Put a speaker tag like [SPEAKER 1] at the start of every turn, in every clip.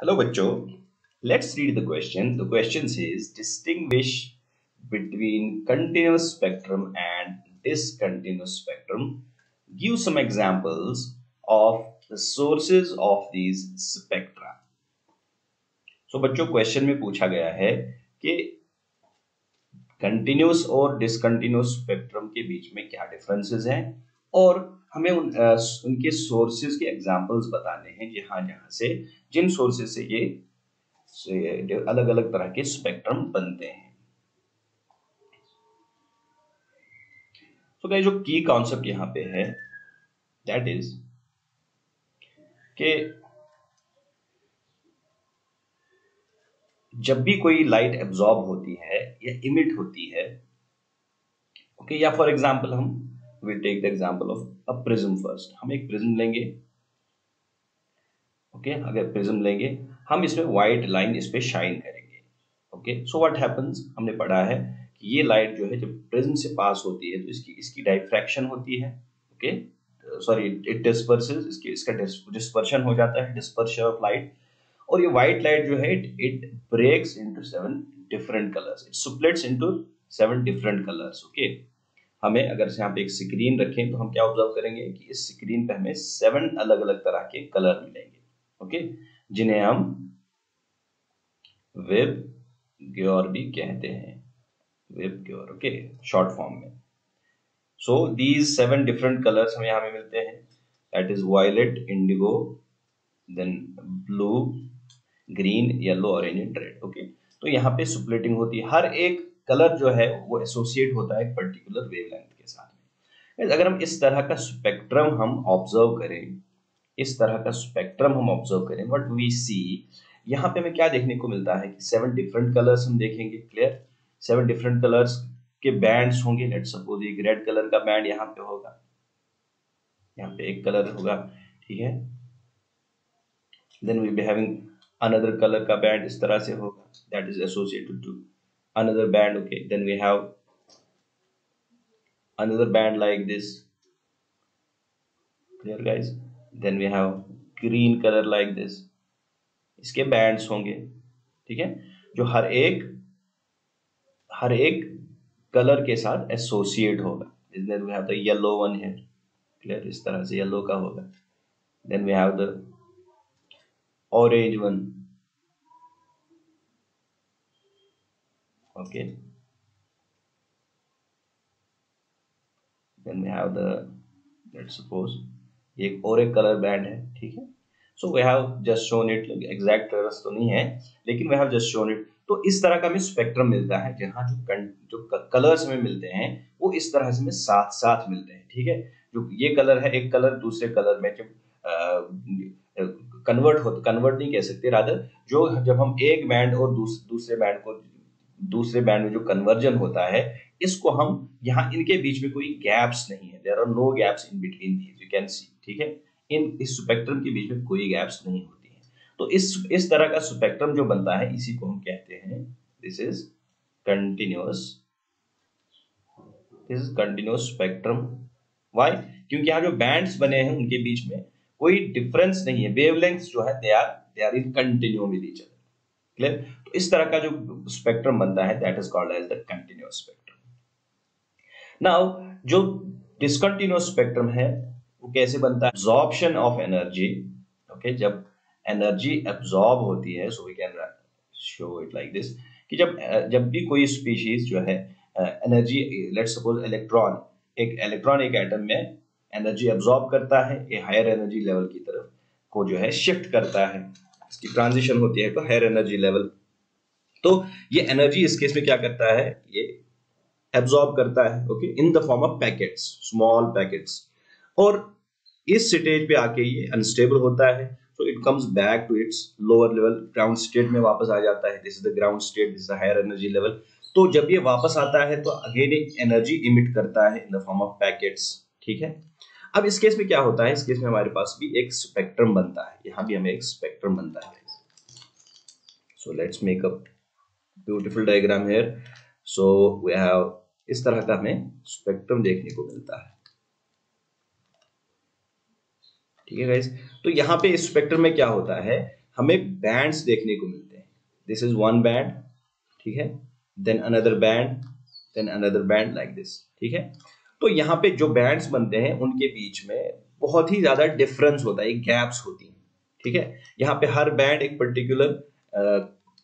[SPEAKER 1] Hello बच्चों, let's read the question. The question says distinguish between continuous spectrum and discontinuous spectrum. Give some examples of the sources of these spectra. So बच्चों question में पूछा गया है कि continuous और discontinuous spectrum के बीच में क्या डिफरेंसेस हैं और हमें उनके सोर्सेज के एग्जांपल्स बताने हैं जहां से जिन सोर्सेज से ये अलग अलग तरह के स्पेक्ट्रम बनते हैं। तो गाइस जो की कॉन्सेप्ट यहाँ पे है दैट इज कि जब भी कोई लाइट एब्जॉर्ब होती है या इमिट होती है, ओके, या फॉर एग्जांपल हम will take the example of a prism first. हम एक प्रिज्म लेंगे, ओके, अगर प्रिज्म लेंगे हम इसमें व्हाइट लाइन इस पे शाइन करेंगे, ओके। सो व्हाट हैपेंस, हमने पढ़ा है कि ये लाइट जो है जब प्रिज्म से पास होती है तो इसकी डाइफ्रैक्शन होती है, ओके, सॉरी इट डिस्पर्सेस, इसका डिस्पर्शन हो जाता है, डिस्पर्शन ऑफ लाइट। और ये व्हाइट लाइट जो है it breaks into 7 different colours, it splits into 7 different colours, okay. हमें अगर से यहाँ पे एक स्क्रीन रखें तो हम क्या ऑब्जर्व करेंगे कि इस स्क्रीन पे हमें 7 अलग अलग तरह के कलर मिलेंगे, ओके, जिन्हें हम विबग्योर भी कहते हैं, विबग्योर, ओके, शॉर्ट फॉर्म में। सो दीज 7 डिफरेंट कलर्स हमें यहाँ पे मिलते हैं, that is violet, indigo, then blue, green, yellow, orange and red, okay. तो यहाँ पे स्प्लिटिंग होती है, हर एक कलर जो है वो एसोसिएट होता है एक पर्टिकुलर वेवलेंथ के साथ में। अगर हम इस तरह का स्पेक्ट्रम हम ऑब्जर्व करें, इस तरह का स्पेक्ट्रम हम ऑब्जर्व करें, व्हाट वी सी, यहाँ पे हमें क्या देखने को मिलता है कि 7 डिफरेंट कलर्स हम देखेंगे, क्लियर, 7 डिफरेंट कलर्स के बैंड्स होंगे। लेट सपोज एक रेड कलर का बैंड यहाँ पे होगा, यहाँ पे एक कलर होगा, ठीक है। Then we be having another colour का बैंड इस तरह से होगा, that is associated to another band, okay. Then we have another band like this, clear guys. देन वी हैव ग्रीन कलर लाइक दिस, इसके बैंड्स होंगे, ठीक है, जो हर एक कलर के साथ एसोसिएट होगा। Then we have the yellow one here, clear, इस तरह से येलो का होगा। Then we have the orange one, okay. Then we have the, let's suppose ये एक और एक कलर बैंड है, ठीक है। So we have just shown it, exact colours तो नहीं है लेकिन we have just shown it. तो इस तरह का हमें स्पेक्ट्रम मिलता है जहां जो कलर्स हमें मिलते हैं वो इस तरह से हमें साथ साथ मिलते हैं, ठीक है। जो ये कलर है, एक कलर दूसरे कलर में जब कन्वर्ट नहीं कह सकते, रादर जो जब हम एक बैंड और दूसरे बैंड में जो कन्वर्जन होता है, इसको हम यहाँ इनके बीच में कोई गैप्स नहीं है, there are no gaps in between these, you can see, ठीक है। इस स्पेक्ट्रम के बीच में कोई गैप्स नहीं होती है। तो इस तरह का स्पेक्ट्रम जो बनता है इसी को हम कहते हैं this is continuous, spectrum. Why? क्योंकि यहाँ जो बैंड्स बने हैं उनके बीच में कोई डिफरेंस नहीं है, वेवलेंथ्स जो है they are in continue with each other, clear. तो इस तरह का जो स्पेक्ट्रम बनता है that is called as the continuous spectrum. Now जो डिसकंटिन्यूअस स्पेक्ट्रम है वो कैसे बनता है? एब्जॉर्प्शन ऑफ एनर्जी, ओके, जब एनर्जी एब्जॉर्ब होती है, so we can show it like this, कि जब भी कोई स्पीशीज जो है एनर्जी, लेट्स सपोज इलेक्ट्रॉन एक एटम में एनर्जी एब्जॉर्ब करता है, ये हायर एनर्जी लेवल की तरफ को जो है शिफ्ट करता है, इसकी ट्रांजिशन होती है तो हायर एनर्जी लेवल। तो ये एनर्जी इस केस में क्या करता है, ये एब्जॉर्ब करता है, okay, in the form of packets, small packets. और इस स्टेज पे आके ये अनस्टेबल होता है, so it comes back to its lower level, ground state में वापस आ जाता है। This is the ground state, this is the higher energy level. तो जब ये वापस आता है तो अगेन एनर्जी इमिट करता है इन द फॉर्म ऑफ पैकेट्स, ठीक है। अब इस केस में क्या होता है, इस केस में हमारे पास भी एक स्पेक्ट्रम बनता है, यहां भी हमें एक स्पेक्ट्रम बनता है। So let's make a beautiful diagram here. So we have, इस तरह का हमें स्पेक्ट्रम देखने को मिलता है, ठीक है गाइस। तो यहाँ पे इस स्पेक्ट्रम में क्या होता है हमें बैंड्स देखने को मिलते हैं। दिस इज वन बैंड, ठीक है, then another band, then another band, like this, ठीक है। तो यहाँ पे जो बैंड्स बनते हैं उनके बीच में बहुत ही ज्यादा डिफरेंस होता है, गैप्स होती हैं, ठीक है। यहाँ पे हर बैंड एक पर्टिकुलर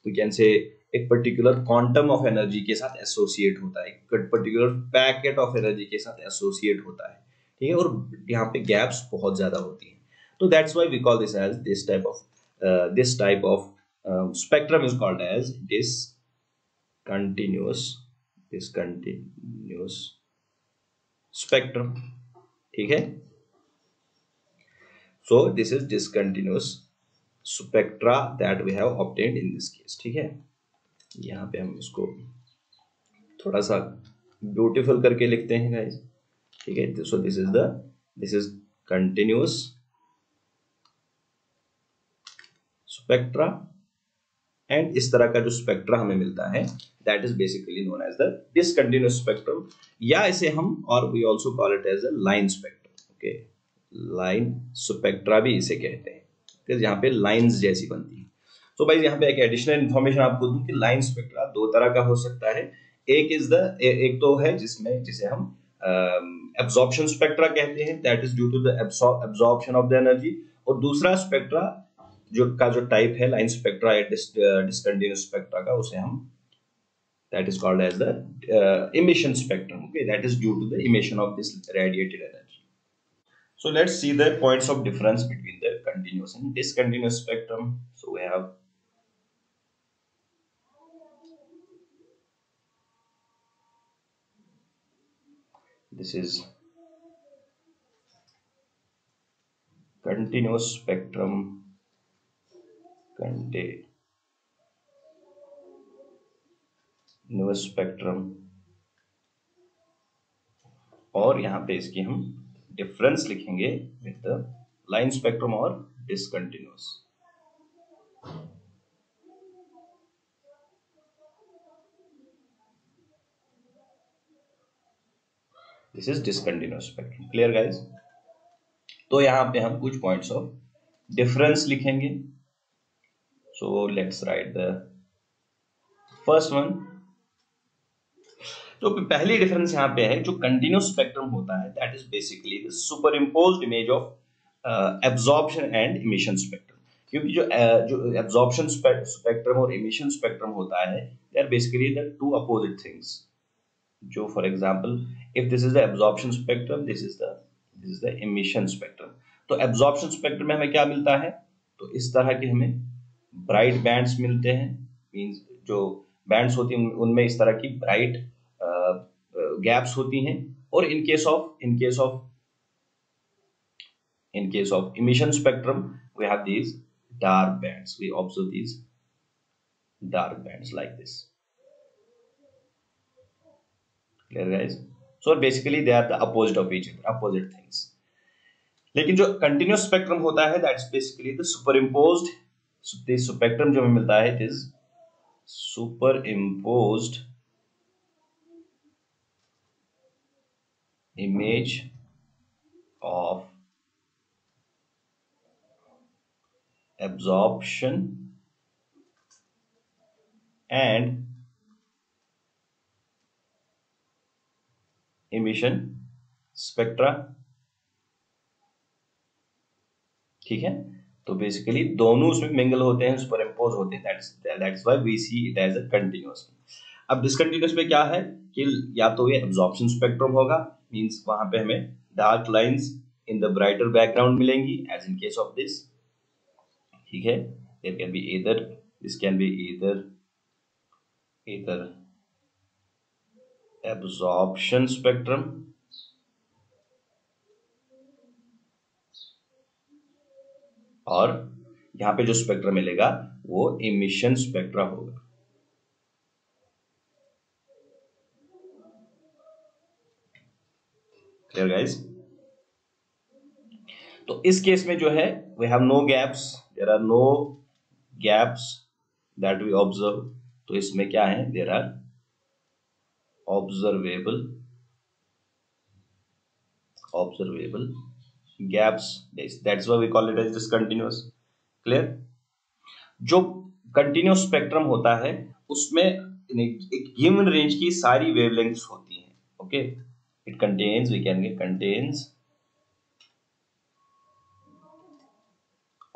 [SPEAKER 1] वी कैन से एक पर्टिकुलर क्वांटम ऑफ एनर्जी के साथ एसोसिएट होता है, एक पर्टिकुलर पैकेट ऑफ एनर्जी के साथ एसोसिएट होता है, ठीक है, और यहाँ पे गैप्स बहुत ज्यादा होती हैं। तो that's why we call this as this type of spectrum is called as discontinuous spectrum, ठीक है। so this is discontinuous spectra that we have obtained in this case, ठीक है। यहाँ पे हम इसको थोड़ा सा ब्यूटीफुल करके लिखते हैं गाइस, ठीक है। so this is continuous spectra, and इस तरह का जो स्पेक्ट्रा हमें मिलता है that is basically known as the discontinuous spectrum, या इसे हम और we also call it as a line spectrum, okay. Line spectra भी इसे कहते हैं, फिर यहाँ पे लाइंस जैसी बनती है। तो भाई यहाँ पे एक एडिशनल इंफॉर्मेशन आपको दूं कि लाइन स्पेक्ट्रा दो तरह का हो सकता है। एक तो है जिसे हम एब्जॉर्प्शन स्पेक्ट्रा कहते हैं, that is due to the absorption of the energy, और दूसरा स्पेक्ट्रा जो टाइप है लाइन स्पेक्ट्रा या डिसकंटिन्यूअस स्पेक्ट्रा का, उसे हम that is called as the emission spectrum, okay, that is due to the emission of this radiated energy. So let's see the points of difference between the continuous and discontinuous spectrum. So we have this is continuous spectrum, continuous spectrum, और यहाँ पे इसकी हम difference लिखेंगे with the line spectrum और discontinuous. This is discontinuous spectrum, clear guys. तो यहाँ पे हम कुछ पॉइंट्स ऑफ डिफरेंस लिखेंगे। So let's write the first one. तो पहली डिफरेंस यहाँ पे है, जो कंटिन्यूअस स्पेक्ट्रम होता है that is basically the superimposed image of absorption and emission spectrum. क्योंकि जो एब्जॉर्प्शन स्पेक्ट्रम और इमिशन स्पेक्ट्रम होता है they are basically the two opposite things. जो for example if this is the absorption spectrum, this is the emission spectrum. तो absorption spectrum में हमें क्या मिलता है, तो इस तरह के हमें ब्राइट बैंड्स मिलते हैं, मींस जो बैंड्स होती हैं उनमें इस तरह की ब्राइट गैप्स होती हैं। और in case of emission spectrum we have these dark bands, we observe these dark bands like this, clear guys। so basically they are the opposite of each other, opposite things। लेकिन जो continuous spectrum होता है that's basically the super imposed, spectrum जो हमें मिलता है it is super imposed image of absorption and emission spectra, ठीक है। तो बेसिकली दोनों उसमें मिंगल होते हैं, सुपर इम्पोज होते हैं, that's why we see it as a continuous. अब डिसकंटिन्यूअस में क्या है कि या तो ये एब्जॉर्प्शन स्पेक्ट्रम होगा, मींस वहां पे हमें dark lines in the brighter background मिलेंगी as in case of this, ठीक है। There can be either this can be either absorption spectrum और यहाँ पे जो स्पेक्ट्रम मिलेगा वो इमिशन स्पेक्ट्रा होगा, क्लियर गाइस। तो इस केस में जो है we have no gaps, there are no gaps that we observe. तो इसमें क्या है, there are observable gaps, that's why we call it as discontinuous, clear। जो कंटिन्यूस स्पेक्ट्रम होता है उसमें एक गिवन रेंज की सारी वेवलेंथ्स होती हैं. Okay, it contains, we can get contains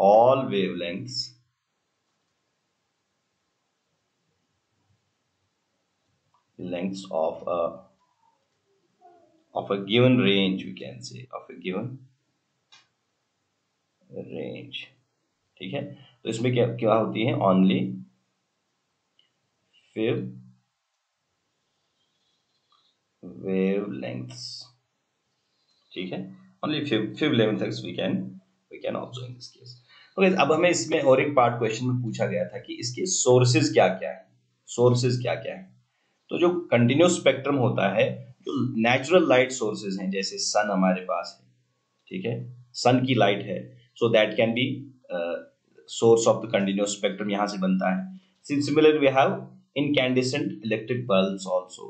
[SPEAKER 1] all wavelengths lengths of a given range, we can say of a given range. ठीक है, तो इसमें क्या क्या होती है, ओनली फिव wavelengths. ठीक है, only five wavelengths we can observe in this case. Okay, अब हमें इसमें और एक पार्ट क्वेश्चन में पूछा गया था कि इसके सोर्सेज क्या क्या है, सोर्सेज क्या क्या है. तो जो कंटिन्यूस स्पेक्ट्रम होता है, जो नेचुरल लाइट सोर्सेज हैं, जैसे सन हमारे पास है, ठीक है, सन की लाइट है, so that can be source of the continuous spectrum, यहां से बनता है. Similar we have incandescent electric bulbs also.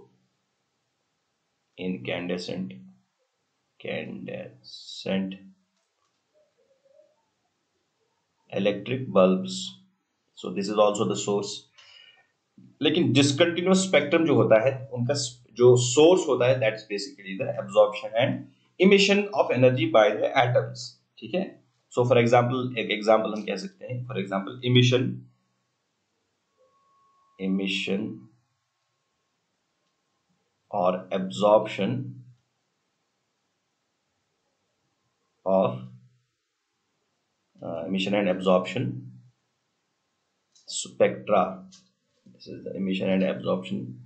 [SPEAKER 1] Incandescent electric bulbs, so this is also the source. लेकिन डिसकंटिन्यूअस स्पेक्ट्रम जो होता है, उनका जो सोर्स होता है, that's basically the absorption and emission of energy by the atoms. ठीक है, सो फॉर एग्जांपल, एक एग्जांपल हम कह सकते हैं, फॉर एग्जांपल इमिशन और absorption of emission and absorption spectra. This is the emission and absorption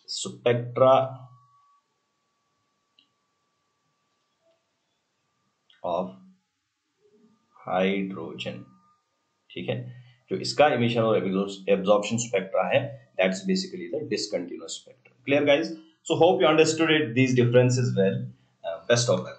[SPEAKER 1] spectra of hydrogen. ठीक है, जो इसका इमिशन और एब्जॉर्प्शन स्पेक्ट्रा है, that's basically the discontinuous spectrum. Clear guys? So hope you understood it, these differences well. Best of luck.